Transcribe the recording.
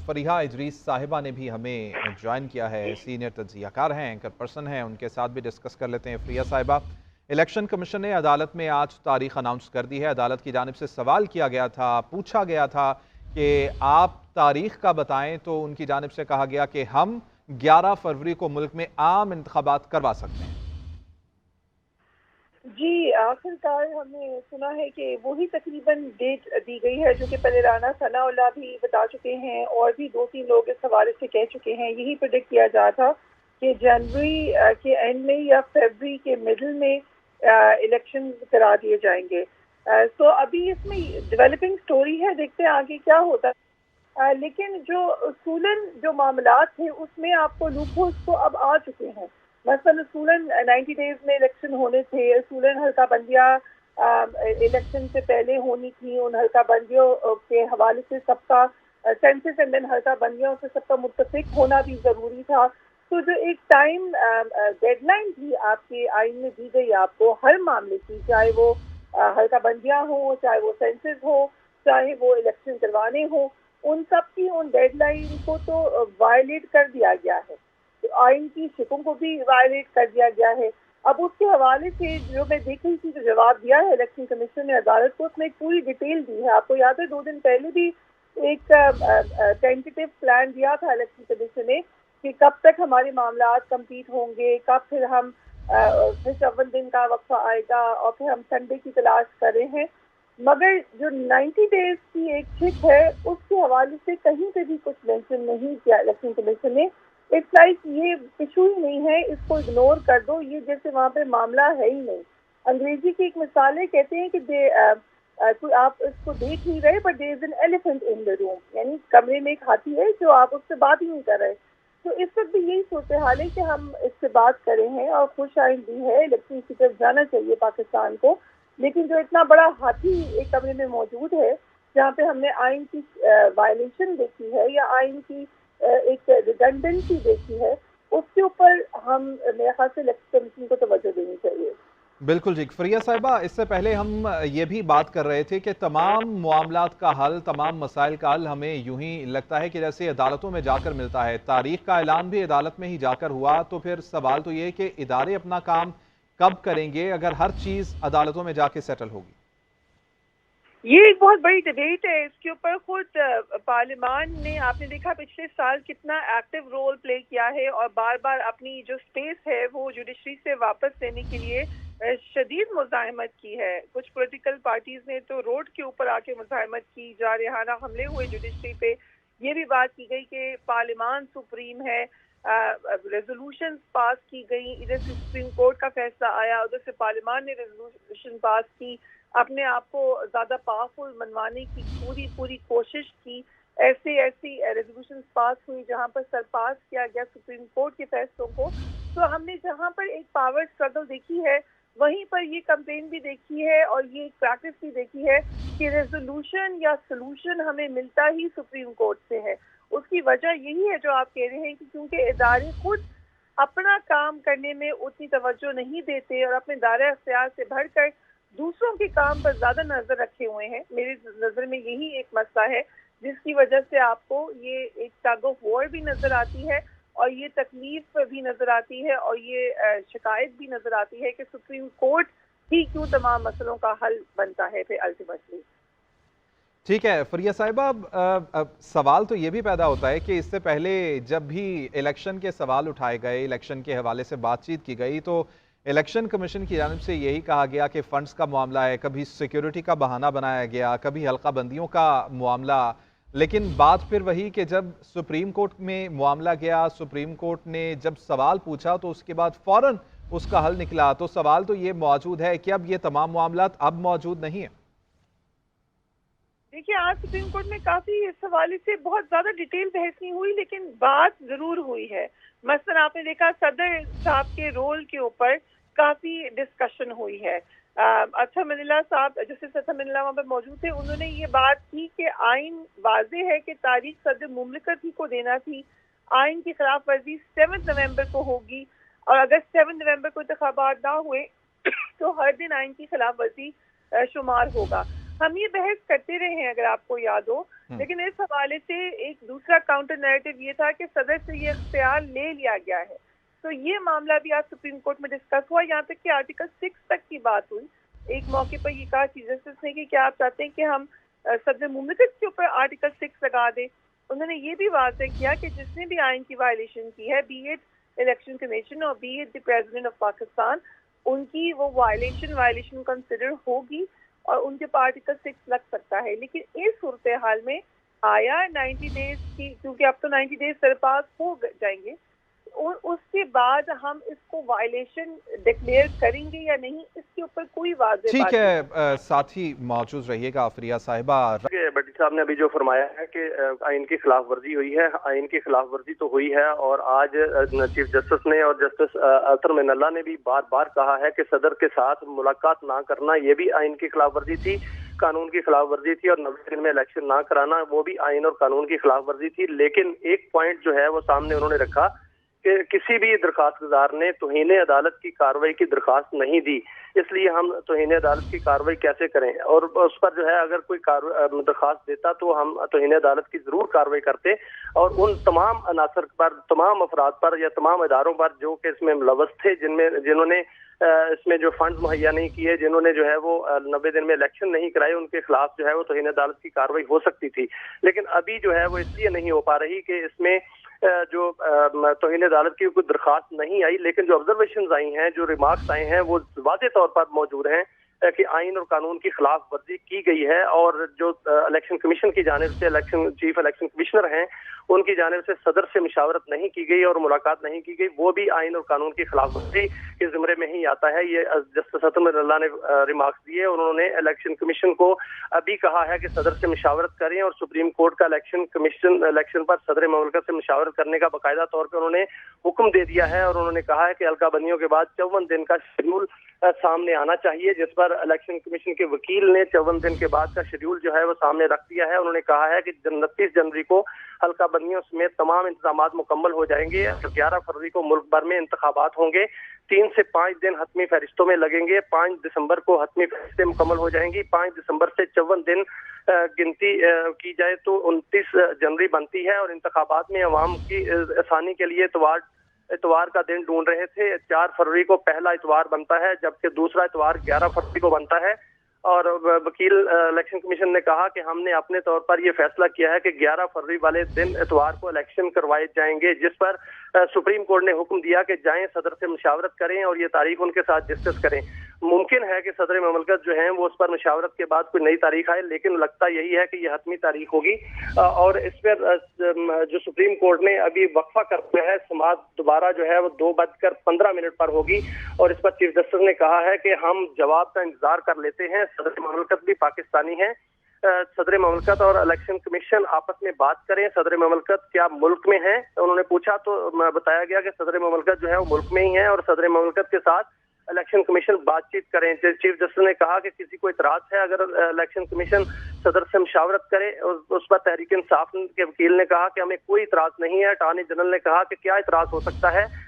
फरीहा इजरीस साहिबा ने भी हमें ज्वाइन किया है, सीनियर तज्ज़िया कार हैं, एंकर पर्सन हैं, उनके साथ भी डिस्कस कर लेते हैं। फरीहा साहिबा, इलेक्शन कमीशन ने अदालत में आज तारीख अनाउंस कर दी है। अदालत की जानिब से सवाल किया गया था, पूछा गया था कि आप तारीख का बताएं, तो उनकी जानिब से कहा गया कि हम 11 फरवरी को मुल्क में आम इंतखाबात करवा सकते हैं। जी, आखिरकार हमने सुना है कि वही तकरीबन डेट दी गई है जो कि पहले राना सनाउल्लाह भी बता चुके हैं और भी 2-3 लोग इस हवाले से कह चुके हैं। यही प्रेडिक्ट किया जा था कि जनवरी के एंड में या फरवरी के मिडल में इलेक्शन करा दिए जाएंगे। तो अभी इसमें डेवलपिंग स्टोरी है, देखते हैं आगे क्या होता है। लेकिन जो उसूलन जो मामलात थे उसमें आपको लूपहोल्स तो अब आ चुके हैं। मसलन उसूलन 90 डेज में इलेक्शन होने थे, उसूलन हल्का बंदियाँ इलेक्शन से पहले होनी थी। उन हल्का बंदियों के हवाले से सबका सेंसस एंड देन हल्का बंदियों से सबका मुत्तफिक होना भी ज़रूरी था। तो जो एक टाइम डेडलाइन थी आपके आइन में दी गई आपको हर मामले की, चाहे वो हल्का बंदियाँ हो, चाहे वो सेंसस हो, चाहे वो इलेक्शन करवाने हो, उन सब की उन डेडलाइन को तो वायलेट कर दिया गया है। तो आइन की शिकों को भी वायलेट कर दिया गया है। अब उसके हवाले से जो मैं देख रही थी, जो जवाब दिया है इलेक्शन कमीशन ने अदालत को, उसमें एक पूरी डिटेल दी है। आपको याद है 2 दिन पहले भी एक टेंटेटिव प्लान दिया था इलेक्शन कमीशन ने कि कब तक हमारे मामलात कंप्लीट होंगे, कब फिर हम फिर 7 दिन का वक्फा आएगा और फिर हम संडे की तलाश कर रहे हैं। मगर जो 90 डेज की एक छिक है उसके हवाले से कहीं पे भी कुछ मेंशन नहीं किया इलेक्शन कमीशन ने। इट्स लाइक ये इशू ही नहीं है, इसको इग्नोर कर दो, ये जैसे वहाँ पे मामला है ही नहीं। अंग्रेजी की एक मिसाल है, कहते हैं कि आप इसको देख नहीं रहे but there is an elephant in the room, यानी कमरे में एक हाथी है जो आप उससे बात ही नहीं कर रहे। तो इस वक्त भी यही सोच हाल है कि हम इससे बात कर रहे हैं और खुश आइंद भी है, इलेक्शन की तरफ जाना चाहिए पाकिस्तान को। लेकिन जो इतना बड़ा हाथी एक कमरे में मौजूद है जहाँ पे हमने आइन की वायलेशन देखी है या आइन की एक रिडंडेंसी देखी है, उसके ऊपर हम मेरे ख्याल से इलेक्शन कमीशन को तवज्जो देनी चाहिए। बिल्कुल जी। फरीहा साहिबा, इससे पहले हम ये भी बात कर रहे थे कि तमाम मामलात का हल, तमाम मसाइल का हल हमें यूं ही लगता है कि जैसे अदालतों में जाकर मिलता है। तारीख का ऐलान भी अदालत में ही जाकर हुआ, तो फिर सवाल तो ये है कि इदारे अपना काम कब करेंगे अगर हर चीज़ अदालतों में जाके सेटल होगी? ये एक बहुत बड़ी डिबेट है। इसके ऊपर खुद पार्लियामान ने, आपने देखा पिछले साल कितना एक्टिव रोल प्ले किया है और बार बार अपनी जो स्पेस है वो जुडिशरी से वापस लेने के लिए शदीद मुज़ाहमत की है। कुछ पॉलिटिकल पार्टीज ने तो रोड के ऊपर आके मुज़ाहमत की, जारहाना हमले हुए जुडिशरी पे। ये भी बात की गई कि पार्लियामान सुप्रीम है, रेजोल्यूशन पास की गई, इधर से सुप्रीम कोर्ट का फैसला आया, उधर से पार्लियामान ने रेजोल्यूशन पास की, अपने आप को ज़्यादा पावरफुल मनवाने की पूरी कोशिश की। ऐसी रेजोल्यूशन पास हुई जहाँ पर सरपास किया गया सुप्रीम कोर्ट के फैसलों को। तो हमने जहाँ पर एक पावर स्ट्रगल देखी है, वहीं पर ये कंपेन भी देखी है और ये प्रैक्टिस भी देखी है कि रेजोल्यूशन या सोल्यूशन हमें मिलता ही सुप्रीम कोर्ट से है। उसकी वजह यही है जो आप कह रहे हैं कि क्योंकि इदारे खुद अपना काम करने में उतनी तवज्जो नहीं देते और अपने दायरा इख्तियार से बढ़कर दूसरों के काम पर ज्यादा नजर रखे हुए हैं। मेरी नजर में यही एक मसला है जिसकी वजह से आपको ये एक टग ऑफ वॉर भी नजर आती है और ये तकलीफ भी नजर आती है और ये शिकायत भी नजर आती है कि सुप्रीम कोर्ट ही क्यों तमाम मसलों का हल बनता है फिर अल्टीमेटली। ठीक है फरीहा साहिबा, अब सवाल तो ये भी पैदा होता है कि इससे पहले जब भी इलेक्शन के सवाल उठाए गए, इलेक्शन के हवाले से बातचीत की गई, तो इलेक्शन कमीशन की जानिब से यही कहा गया कि फंड्स का मामला है, कभी सिक्योरिटी का बहाना बनाया गया, कभी हल्का बंदियों का मामला। लेकिन बात फिर वही कि जब सुप्रीम कोर्ट में मामला गया, सुप्रीम कोर्ट ने जब सवाल पूछा तो उसके बाद फौरन उसका हल निकला। तो सवाल तो ये मौजूद है कि अब ये तमाम मामला अब मौजूद नहीं है। देखिए, आज सुप्रीम कोर्ट में काफी इस हवाले से बहुत ज्यादा डिटेल बहस नहीं हुई, लेकिन बात जरूर हुई है। मसलन आपने देखा सदर साहब के रोल के ऊपर काफी डिस्कशन हुई है। अच्छा मनिला साहब, जस्टिस अच्छा मनिला वहाँ पर मौजूद थे, उन्होंने ये बात की कि आइन वाजे है कि तारीख सदर मुमलिकत ही को देना थी। आइन की खिलाफ वर्जी 7 नवंबर को होगी और अगर 7 नवंबर को इंतखाबात ना हुए तो हर दिन आइन की खिलाफ वर्जी शुमार होगा। हम ये बहस करते रहे हैं, अगर आपको याद हो, लेकिन इस हवाले से एक दूसरा काउंटर नैरेटिव ये था कि सदर से ये इख्तियार ले लिया गया है। तो ये मामला भी आज सुप्रीम कोर्ट में डिस्कस हुआ, यहाँ तक कि आर्टिकल 6 तक की बात हुई। एक मौके पर ये कहा चीफ जस्टिस ने कि क्या आप चाहते हैं कि हम सदर मुमलिकत के ऊपर आर्टिकल 6 लगा दें। उन्होंने ये भी वाज़ेह किया कि जिसने भी आइन की वायलेशन की है, बी इट इलेक्शन कमीशन और B it the president of Pakistan, उनकी वो वायलेशन कंसिडर होगी और उनके पर आर्टिकल 6 लग सकता है। लेकिन इस सूरत हाल में आया 90 डेज की, क्योंकि अब तो 90 डेज सरपास हो जाएंगे, और उसके बाद हम इसको वायलेशन डिक्लेयर करेंगे या नहीं, इसके ऊपर कोई वाज़ेह ठीक बात है, साथ ही मौजूद रहिएगा आफरिया साहिबा। भट्टी साहब ने अभी जो फरमाया है कि आइन की खिलाफ वर्जी हुई है, आइन की खिलाफ वर्जी तो हुई है, और आज चीफ जस्टिस ने और जस्टिस अतर मिनल्ला ने भी बार बार कहा है कि सदर के साथ मुलाकात ना करना ये भी आइन की खिलाफ वर्जी थी, कानून की खिलाफ वर्जी थी, और 90 दिन में इलेक्शन ना कराना वो भी आइन और कानून की खिलाफ वर्जी थी। लेकिन एक पॉइंट जो है वो सामने उन्होंने रखा कि किसी भी दरखास्त गुजार ने तौहीन अदालत की कार्रवाई की दरखास्त नहीं दी, इसलिए हम तौहीन अदालत की कार्रवाई कैसे करें, और उस पर जो है अगर कोई दरखास्त देता तो हम तौहीन अदालत की जरूर कार्रवाई करते, और उन तमाम अनासर पर, तमाम अफराद पर या तमाम इदारों पर जो कि इसमें मुलव्वस थे, जिन्होंने इसमें जो फंड मुहैया नहीं किए, जिन्होंने जो है वो 90 दिन में इलेक्शन नहीं कराए, उनके खिलाफ जो है वो तौहीन अदालत की कार्रवाई हो सकती थी। लेकिन अभी जो है वो इसलिए नहीं हो पा रही कि इसमें जो तौहीन अदालत की कोई दरखास्त नहीं आई, लेकिन जो ऑब्जर्वेशंस आई हैं, जो रिमार्क्स आए हैं, वो वाज़ेह तौर पर मौजूद हैं कि आइन और कानून की खिलाफ वर्जी की गई है, और जो इलेक्शन कमीशन की जानिब से चीफ इलेक्शन कमिश्नर हैं उनकी जानिब से सदर से मुशावरत नहीं की गई और मुलाकात नहीं की गई, वो भी आइन और कानून की खिलाफ वर्जी के ज़िम्मे में ही आता है। ये जस्टिस अतर मिनल्ला ने रिमार्क्स दिए, और उन्होंने इलेक्शन कमीशन को अभी कहा है कि सदर से मुशावरत करें, और सुप्रीम कोर्ट का इलेक्शन कमीशन इलेक्शन पर सदर मुमलिकत से मुशावरत करने का बाकायदा तौर पर उन्होंने हुक्म दे दिया है, और उन्होंने कहा है कि हल्का बंदियों के बाद 54 दिन का शेड्यूल सामने आना चाहिए, जिस पर इलेक्शन कमीशन के वकील ने 54 दिन के बाद का शेड्यूल जो है वो सामने रख दिया है। उन्होंने कहा है कि 29 जनवरी को हल्का बंदियों समेत तमाम इंतजामात मुकम्मल हो जाएंगे, 11 फरवरी को मुल्क भर में इंतखाबात होंगे, 3 से 5 दिन हतमी फहरिस्तों में लगेंगे, 5 दिसंबर को हतमी फहरिस्तें मुकम्मल हो जाएंगी, 5 दिसंबर से 54 दिन गिनती की जाए तो 29 जनवरी बनती है, और इंतखाबात में अवाम की आसानी के लिए इतवार का दिन ढूंढ रहे थे। 4 फरवरी को पहला इतवार बनता है, जबकि दूसरा इतवार 11 फरवरी को बनता है, और वकील इलेक्शन कमीशन ने कहा कि हमने अपने तौर पर यह फैसला किया है कि 11 फरवरी वाले दिन इतवार को इलेक्शन करवाए जाएंगे, जिस पर सुप्रीम कोर्ट ने हुक्म दिया कि जाएं सदर से मुशावरत करें और ये तारीख उनके साथ डिस्कस करें। मुमकिन है कि सदर मुमलिकत जो हैं वो उस पर मुशावरत के बाद कोई नई तारीख आए, लेकिन लगता यही है कि ये हतमी तारीख होगी, और इस पर जो सुप्रीम कोर्ट ने अभी वक्फा कर दिया है, समाअत दोबारा जो है वो 2:15 पर होगी, और इस पर चीफ जस्टिस ने कहा है कि हम जवाब का इंतजार कर लेते हैं। सदर मुमलिकत भी पाकिस्तानी है, सदर मुमलिकत और इलेक्शन कमीशन आपस में बात करें, सदर मुमलिकत क्या मुल्क में है, उन्होंने पूछा तो बताया गया कि सदर मुमलिकत जो है वो मुल्क में ही है, और सदर मुमलिकत के साथ इलेक्शन कमीशन बातचीत करें। चीफ जस्टिस ने कहा कि किसी को इतराज है अगर इलेक्शन कमीशन सदर से मुशावरत करे, उस पर तहरीक इंसाफ के वकील ने कहा कि हमें कोई इतराज नहीं है। अटॉर्नी जनरल ने कहा कि क्या इतराज हो सकता है,